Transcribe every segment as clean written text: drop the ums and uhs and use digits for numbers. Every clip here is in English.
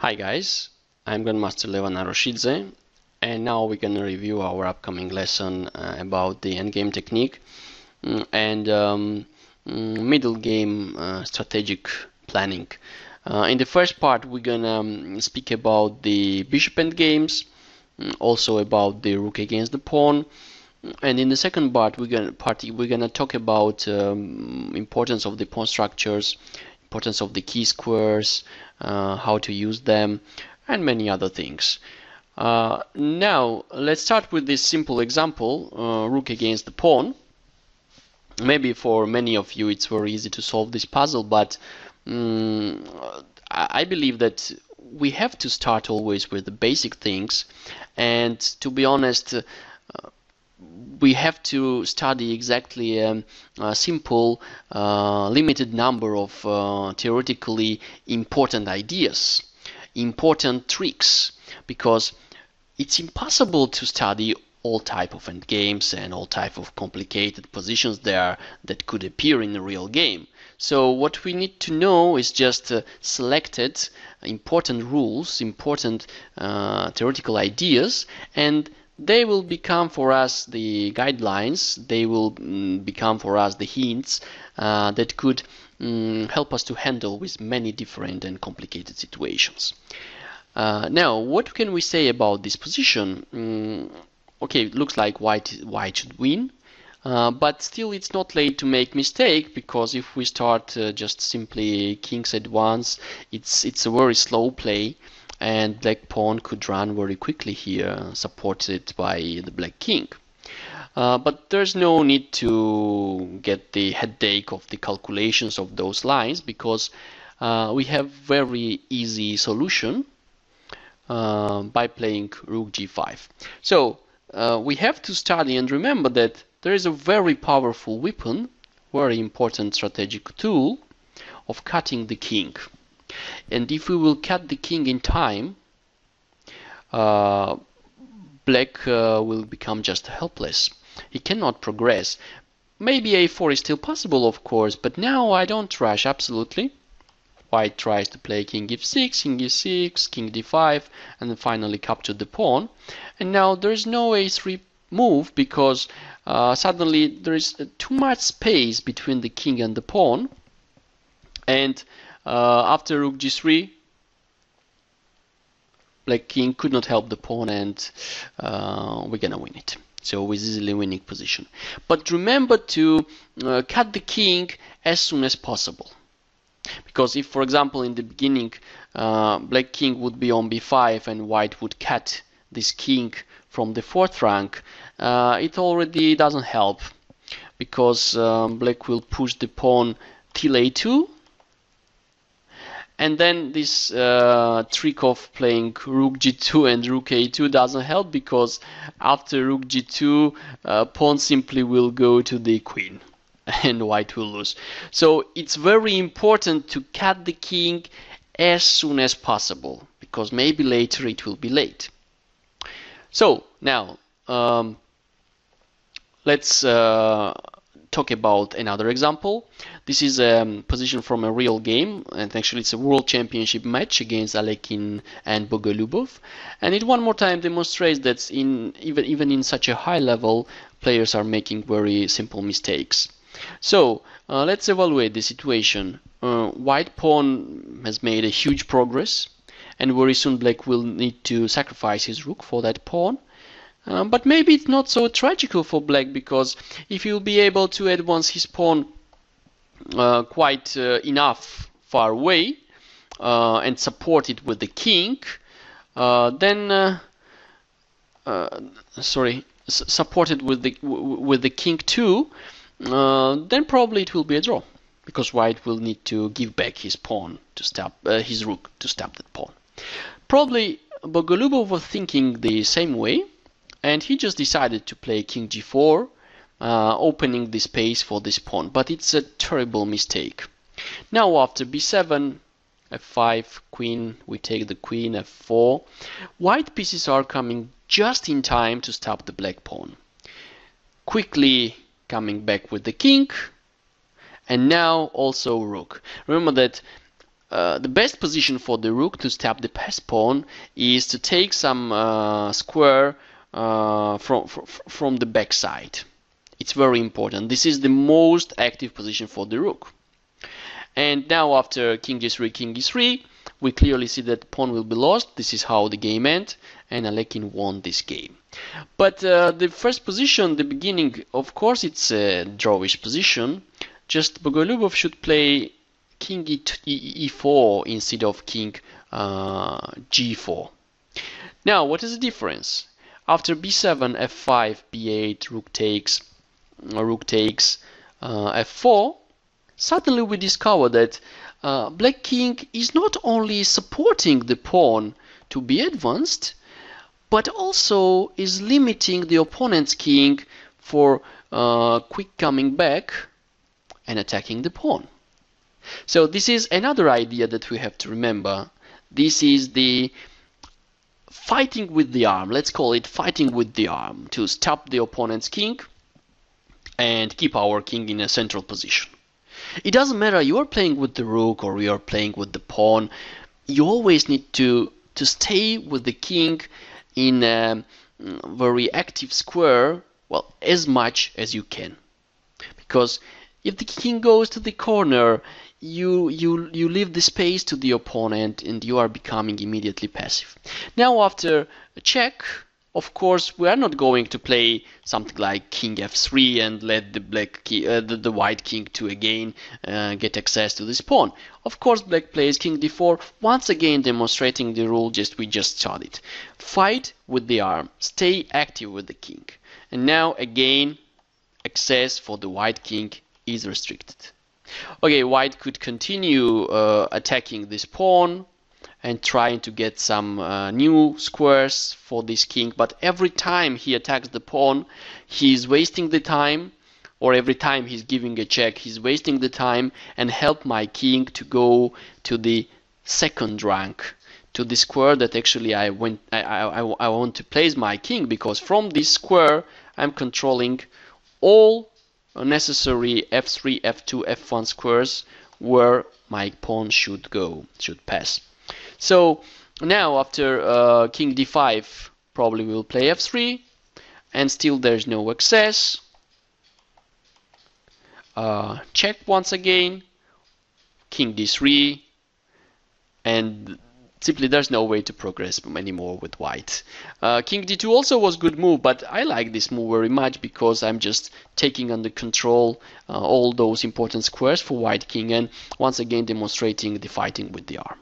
Hi guys, I'm Grandmaster Levan Aroshidze, and now we're gonna review our upcoming lesson about the endgame technique and middle game strategic planning. In the first part, we're gonna speak about the bishop endgames, also about the rook against the pawn, and in the second part, we're gonna talk about importance of the pawn structures, importance of the key squares, how to use them, and many other things. Now, let's start with this simple example, rook against the pawn. Maybe for many of you it's very easy to solve this puzzle, but I believe that we have to start always with the basic things, and to be honest, we have to study exactly a simple, limited number of theoretically important ideas, important tricks, because it's impossible to study all type of endgames and all type of complicated positions there that could appear in a real game. So what we need to know is just selected important rules, important theoretical ideas, and they will become for us the guidelines, they will become for us the hints that could help us to handle with many different and complicated situations. Now, what can we say about this position? Okay, it looks like white should win, but still it's not late to make mistake, because if we start just simply kings at once, it's a very slow play, and black pawn could run very quickly here, supported by the black king. But there's no need to get the headache of the calculations of those lines, because we have very easy solution by playing rook g5. So we have to study and remember that there is a very powerful weapon, very important strategic tool of cutting the king. And if we will cut the king in time, black will become just helpless. He cannot progress. Maybe a4 is still possible, of course, but now I don't rush absolutely. White tries to play king f6, king e6, king d5, and then finally capture the pawn. And now there's no a3 move, because suddenly there is too much space between the king and the pawn. And after rook g3, black king could not help the pawn, and we're gonna win it. So with easily winning position. But remember to cut the king as soon as possible. Because if, for example, in the beginning black king would be on b5 and white would cut this king from the fourth rank, it already doesn't help, because black will push the pawn till a2, and then this trick of playing rook g2 and rook a2 doesn't help, because after rook g2 pawn simply will go to the queen and white will lose. So it's very important to cut the king as soon as possible, because maybe later it will be late. So now let's talk about another example. This is a position from a real game, and actually it's a world championship match against Alekhine and Bogolubov, and it one more time demonstrates that even in such a high level, players are making very simple mistakes. So let's evaluate the situation. White pawn has made a huge progress, and very soon black will need to sacrifice his rook for that pawn. But maybe it's not so tragical for black, because if he'll be able to advance his pawn quite enough far away and support it with the king, supported with the king too, then probably it will be a draw, because white will need to give back his pawn to stop his rook to stop that pawn. Probably Bogolubov was thinking the same way, and he just decided to play king g4, opening the space for this pawn, but it's a terrible mistake. Now after b7, f5, queen, we take the queen, f4. White pieces are coming just in time to stop the black pawn. Quickly coming back with the king, and now also rook. Remember that the best position for the rook to stab the passed pawn is to take some square from the backside. It's very important. This is the most active position for the rook. And now after king g3, king e3, we clearly see that pawn will be lost. This is how the game ends, and Alekhine won this game. But the first position, the beginning, of course, it's a drawish position. Just Bogolyubov should play king e4 instead of king g4. Now, what is the difference? After b7, f5, b8, rook takes f4, suddenly we discover that black king is not only supporting the pawn to be advanced, but also is limiting the opponent's king for quick coming back and attacking the pawn. So this is another idea that we have to remember. This is the fighting with the arm. Let's call it fighting with the arm, to stop the opponent's king and keep our king in a central position. It doesn't matter you are playing with the rook or you are playing with the pawn. You always need to stay with the king in a very active square, well, as much as you can. Because if the king goes to the corner, you leave the space to the opponent and you are becoming immediately passive. Now after a check, of course, we are not going to play something like king f3 and let the white king to again get access to this pawn. Of course, black plays king d4, once again demonstrating the rule we just studied. Fight with the arm, stay active with the king. And now again, access for the white king is restricted. Okay, white could continue attacking this pawn and trying to get some new squares for this king, but every time he attacks the pawn, he's wasting the time, or every time he's giving a check, he's wasting the time and help my king to go to the second rank, to the square that actually I want to place my king, because from this square I'm controlling all necessary f3, f2, f1 squares where my pawn should pass. So now after king d5, probably we'll play f3, and still there's no access. Check once again, king d3, and simply there's no way to progress anymore with white. King d2 also was good move, but I like this move very much because I'm just taking under control all those important squares for white king, and once again demonstrating the fighting with the arm.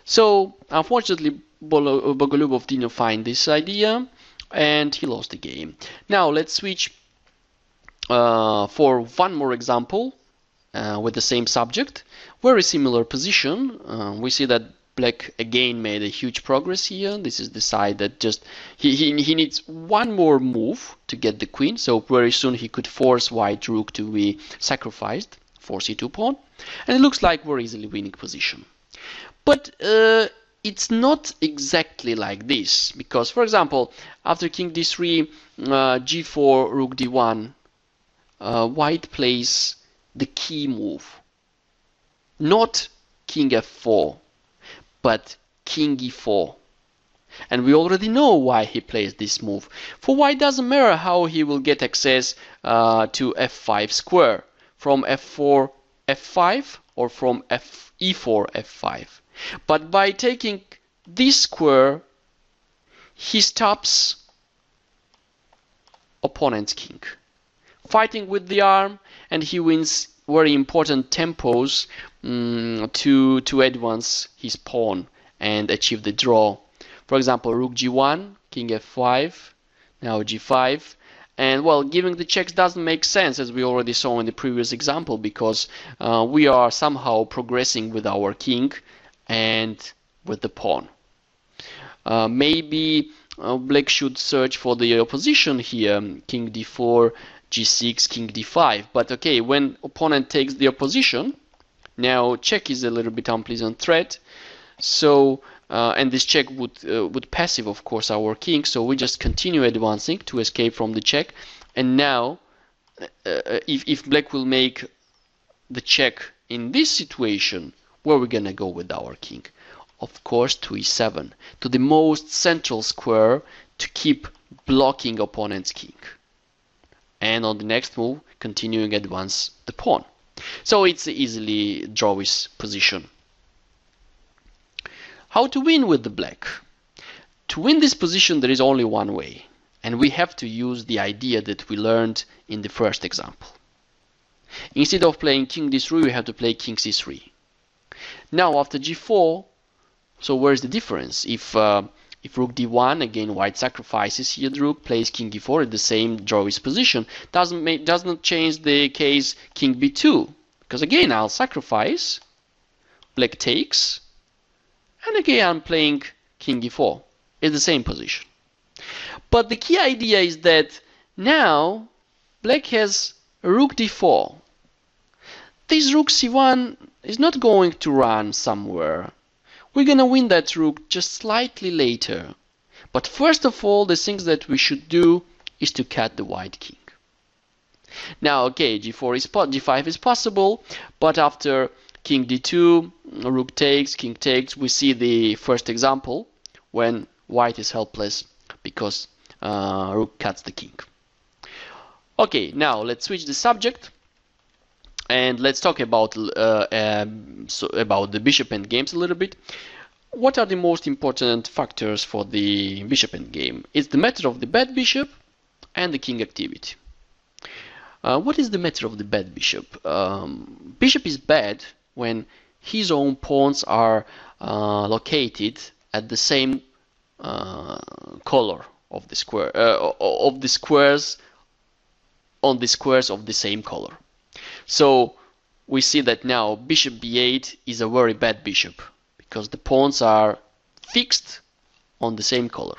So unfortunately Bogolyubov didn't find this idea and he lost the game. Now let's switch for one more example with the same subject. Very similar position. We see that black again made a huge progress here. This is the side that just he needs one more move to get the queen, so very soon he could force white rook to be sacrificed for c2 pawn, and it looks like we're easily winning position. But it's not exactly like this, because for example after king d3, g4, rook d1, white plays the key move, not king f4, but king e4. And we already know why he plays this move. For white doesn't matter how he will get access to f5 square, from f4 f5 or from e4 f5. But by taking this square, he stops opponent's king, fighting with the arm, and he wins very important tempos to advance his pawn and achieve the draw. For example, rook g1, king f5, now g5, and well, giving the checks doesn't make sense, as we already saw in the previous example, because we are somehow progressing with our king and with the pawn. Maybe black should search for the opposition here, king d4, g6, king d5. But okay, when opponent takes the opposition, now check is a little bit unpleasant threat. So and this check would passive, of course, our king. So we just continue advancing to escape from the check. And now, if black will make the check in this situation, where we're gonna go with our king? Of course, to e7, to the most central square to keep blocking opponent's king. And on the next move, continuing advance the pawn. So it's easily drawish position. How to win with the black? To win this position, there is only one way, and we have to use the idea that we learned in the first example. Instead of playing king d3, we have to play king c3. Now after g4, so where's the difference? If rook d1, again white sacrifices here the rook, plays king e4 at the same drawish position, doesn't change the case king b2, because again I'll sacrifice, black takes, and again I'm playing king e4. It's the same position. But the key idea is that now black has rook d4. This rook c1 is not going to run somewhere. We're gonna win that rook just slightly later. But first of all, the things that we should do is to cut the white king. Now, okay, g5 is possible, but after king d2, rook takes, king takes, we see the first example when white is helpless because rook cuts the king. Okay, now let's switch the subject and let's talk about the bishop endgames a little bit. What are the most important factors for the bishop endgame? It's the matter of the bad bishop and the king activity. What is the matter of the bad bishop? Bishop is bad when his own pawns are located at the same color of the square of the squares on the squares of the same color. So we see that now bishop b8 is a very bad bishop because the pawns are fixed on the same color.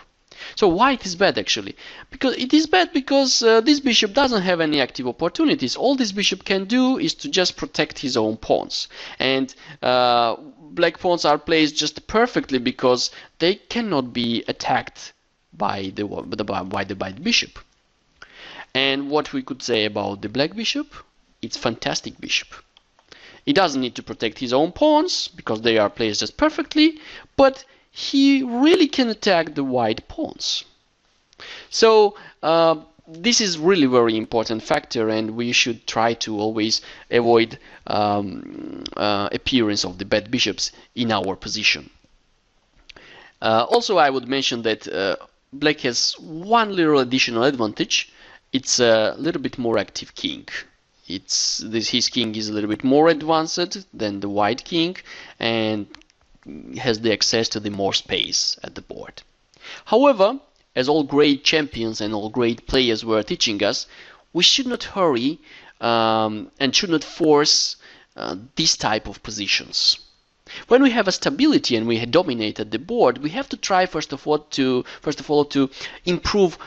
So why it is bad actually? Because it is bad because this bishop doesn't have any active opportunities. All this bishop can do is to just protect his own pawns. And black pawns are placed just perfectly because they cannot be attacked by the white bishop. And what we could say about the black bishop? It's fantastic bishop. He doesn't need to protect his own pawns because they are placed just perfectly, but he really can attack the white pawns. So this is really very important factor, and we should try to always avoid appearance of the bad bishops in our position. Also, I would mention that black has one little additional advantage. It's a little bit more active king. His king is a little bit more advanced than the white king and has the access to the more space at the board. However, as all great champions and all great players were teaching us, we should not hurry and should not force this type of positions. When we have a stability and we dominated the board, we have to try first of all to improve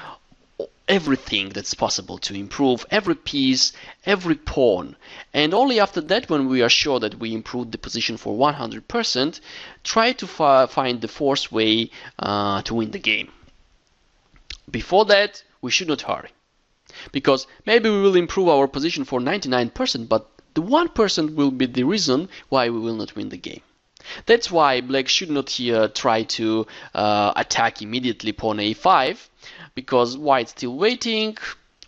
everything that's possible to improve, every piece, every pawn, and only after that, when we are sure that we improved the position for 100%, try to find the fourth way to win the game. Before that, we should not hurry, because maybe we will improve our position for 99%, but the 1% will be the reason why we will not win the game. That's why black should not here try to attack immediately pawn a5, because white's still waiting,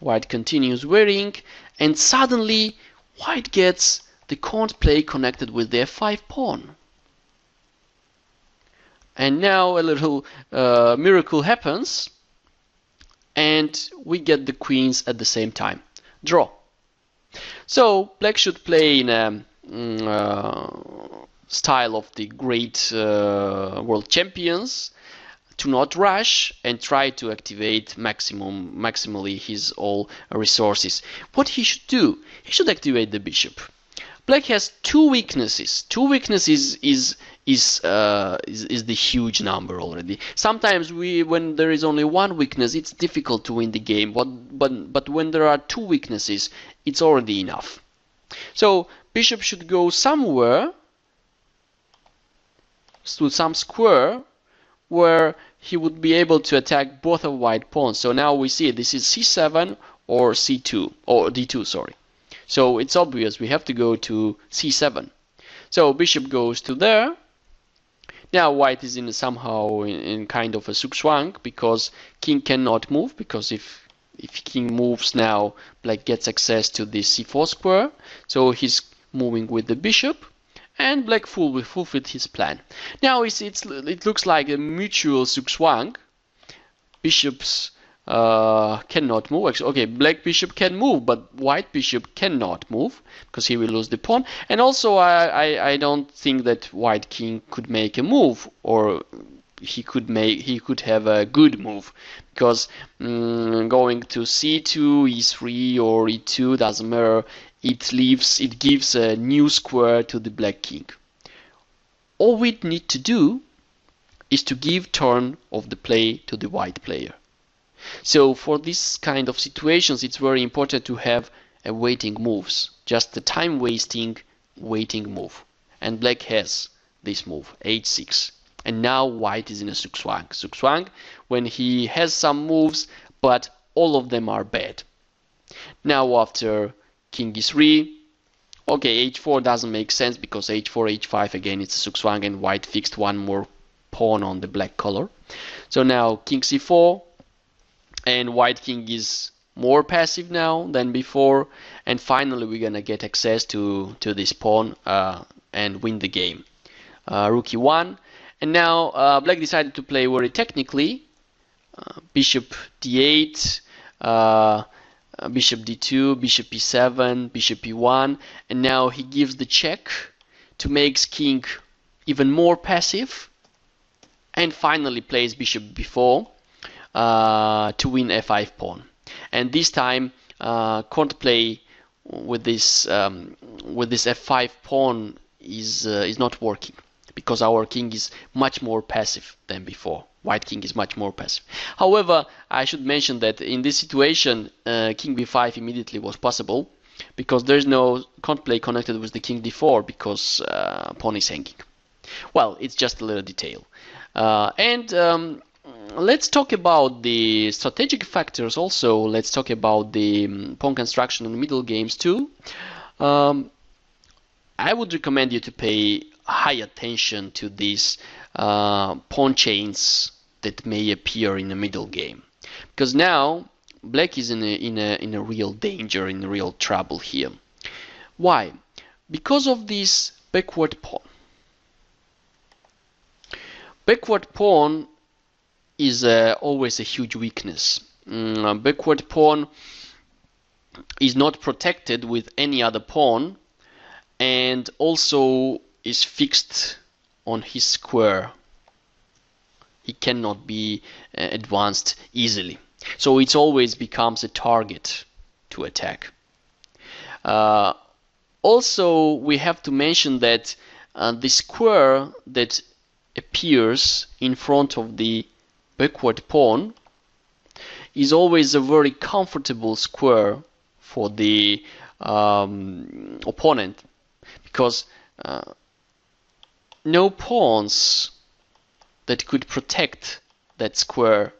white continues waiting, and suddenly white gets the count play connected with the f5 pawn. And now a little miracle happens, and we get the queens at the same time. Draw. So black should play in a style of the great world champions, to not rush and try to activate maximally his all resources. What he should do? He should activate the bishop. Black has two weaknesses. Two weaknesses is the huge number already. Sometimes when there is only one weakness, it's difficult to win the game. But when there are two weaknesses, it's already enough. So bishop should go somewhere to some square where he would be able to attack both of white pawns. So now we see this is c7 or c2 or d2, sorry. So it's obvious we have to go to c7. So bishop goes to there. Now white is in somehow in kind of a zugzwang because king cannot move, because if king moves now, black gets access to the c4 square. So he's moving with the bishop, and black fulfilled his plan. Now it looks like a mutual zugzwang. Bishops cannot move. Okay, black bishop can move, but white bishop cannot move because he will lose the pawn. And also, I don't think that white king could make a move, or he could have a good move, because going to c2, e3, or e2 doesn't matter. It gives a new square to the black king. All we need to do is to give turn of the play to the white player. So for this kind of situations, it's very important to have a waiting moves, just the time wasting waiting move. And black has this move, h6. And now white is in a zugzwang. Zugzwang when he has some moves, but all of them are bad. Now after king e3, okay, h4 doesn't make sense because h4, h5 again it's a zugzwang, and white fixed one more pawn on the black color. So now king c4, and white king is more passive now than before, and finally we're gonna get access to this pawn and win the game. Rook e1, and now black decided to play very technically. Bishop d8, bishop d2, bishop e7, bishop e1, and now he gives the check to make king even more passive, and finally plays bishop b4 to win f5 pawn. And this time can't play with this f5 pawn is not working, because our king is much more passive than before. White king is much more passive. However, I should mention that in this situation, king b5 immediately was possible, because there's no can't play connected with the king d4 because pawn is hanging. Well, it's just a little detail. Let's talk about the strategic factors also. Let's talk about the pawn construction in the middle games too. I would recommend you to pay high attention to these pawn chains that may appear in the middle game, because now black is in a real danger, in real trouble here. Why? Because of this backward pawn. Backward pawn is always a huge weakness. Backward pawn is not protected with any other pawn, and also is fixed on his square. He cannot be advanced easily, so it always becomes a target to attack. Also, we have to mention that the square that appears in front of the backward pawn is always a very comfortable square for the opponent, because no pawns that could protect that square.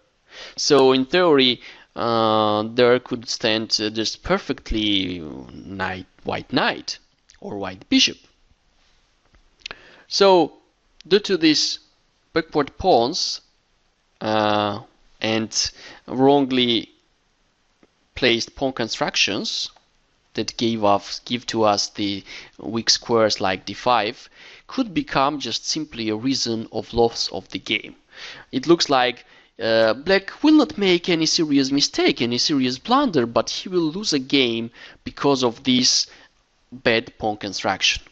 So in theory, there could stand just perfectly white knight or white bishop. So due to these backward pawns and wrongly placed pawn constructions that give to us the weak squares like d5, could become just simply a reason of loss of the game. It looks like black will not make any serious mistake, any serious blunder, but he will lose a game because of this bad pawn construction.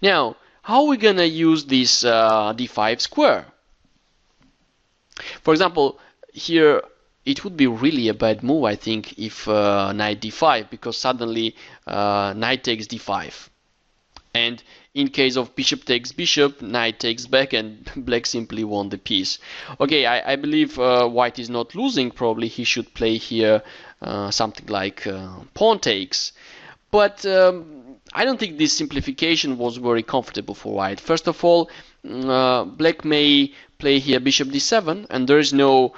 Now, how are we gonna use this d5 square? For example, here it would be really a bad move, I think, if knight d5, because suddenly knight takes d5, and in case of bishop takes bishop, knight takes back, and black simply won the piece. Okay, I believe white is not losing. Probably he should play here something like pawn takes, but I don't think this simplification was very comfortable for white. First of all, black may play here bishop d7, and there is no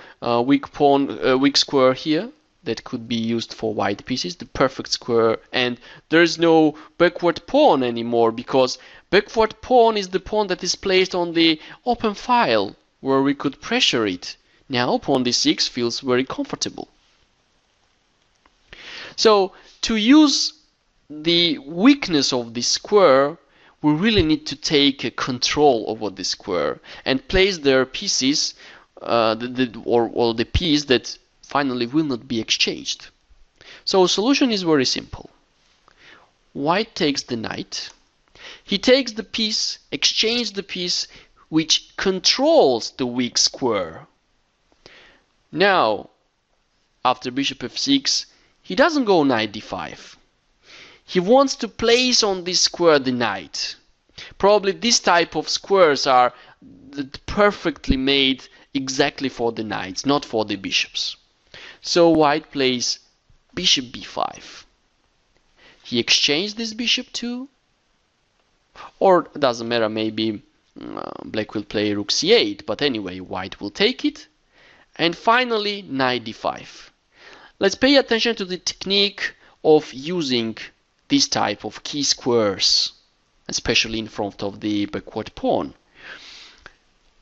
weak pawn, weak square here. that could be used for white pieces, the perfect square, and there's no backward pawn anymore, because backward pawn is the pawn that is placed on the open file where we could pressure it. Now pawn d6 feels very comfortable. So to use the weakness of this square, we really need to take control over the square and place their pieces, or the piece that finally will not be exchanged. So solution is very simple. White takes the knight. He takes the piece, exchanges the piece which controls the weak square. Now, after bishop f6, he doesn't go knight d5. He wants to place on this square the knight. Probably this type of squares are perfectly made exactly for the knights, not for the bishops. So white plays bishop b5. He exchanged this bishop too, or it doesn't matter, maybe black will play rook c8, but anyway, white will take it. And finally, knight d5. Let's pay attention to the technique of using this type of key squares, especially in front of the backward pawn.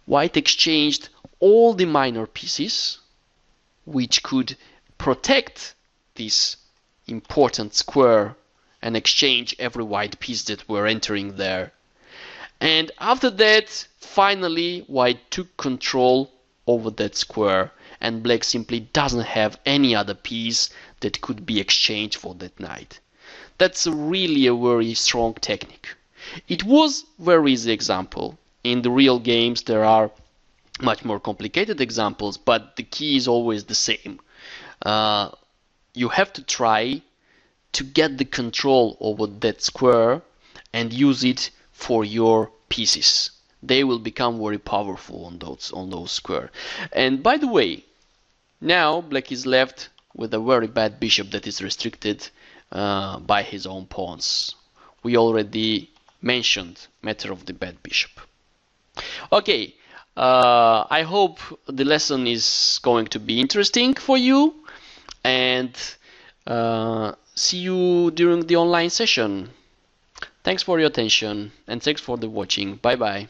White exchanged all the minor pieces which could protect this important square and exchange every white piece that were entering there. And after that, finally, white took control over that square, and black simply doesn't have any other piece that could be exchanged for that knight. That's really a very strong technique. It was a very easy example. In the real games there are much more complicated examples, but the key is always the same. You have to try to get the control over that square and use it for your pieces. They will become very powerful on those squares. And by the way, now black is left with a very bad bishop that is restricted by his own pawns. We already mentioned matter of the bad bishop. Okay, I hope the lesson is going to be interesting for you, and see you during the online session. Thanks for your attention, and thanks for the watching. Bye bye.